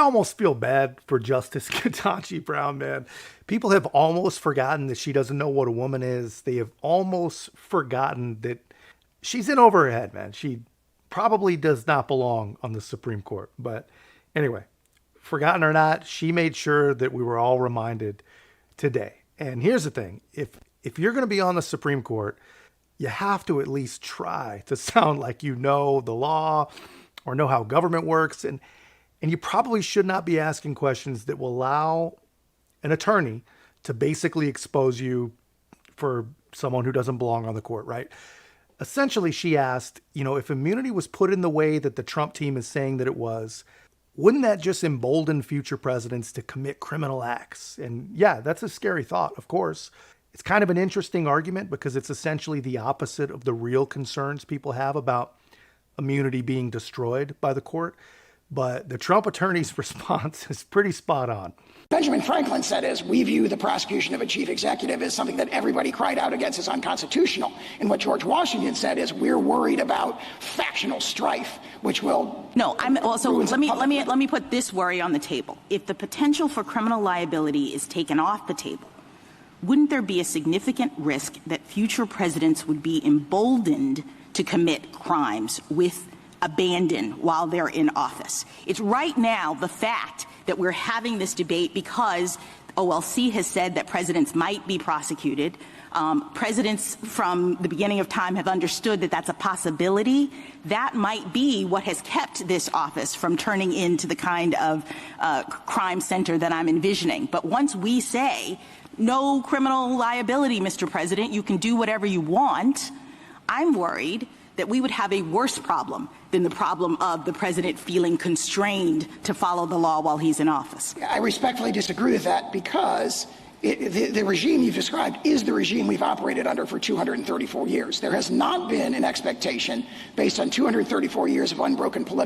almost feel bad for Justice Ketanji Brown, man. People have almost forgotten that she doesn't know what a woman is. They have almost forgotten that she's in over her head, man. She probably does not belong on the Supreme Court. But anyway, forgotten or not, she made sure that we were all reminded today. And here's the thing. If you're going to be on the Supreme Court, you have to at least try to sound like you know the law or know how government works. And you probably should not be asking questions that will allow an attorney to basically expose you for someone who doesn't belong on the court, right? Essentially, she asked, if immunity was put in the way that the Trump team is saying that it was, wouldn't that just embolden future presidents to commit criminal acts? And yeah, that's a scary thought, of course. It's kind of an interesting argument because it's essentially the opposite of the real concerns people have about immunity being destroyed by the court. But the Trump attorney's response is pretty spot on. Benjamin Franklin said we view the prosecution of a chief executive as something that everybody cried out against as unconstitutional. And what George Washington said is we're worried about factional strife, which will... No, I'm also, let me put this worry on the table. If the potential for criminal liability is taken off the table, wouldn't there be a significant risk that future presidents would be emboldened to commit crimes with abandon while they're in office? It's right now the fact that we're having this debate because OLC has said that presidents might be prosecuted. Presidents from the beginning of time have understood that that's a possibility. That might be what has kept this office from turning into the kind of crime center that I'm envisioning. But once we say no criminal liability, Mr. President, you can do whatever you want, I'm worried that we would have a worse problem than the problem of the president feeling constrained to follow the law while he's in office. I respectfully disagree with that because the regime you've described is the regime we've operated under for 234 years. There has not been an expectation based on 234 years of unbroken political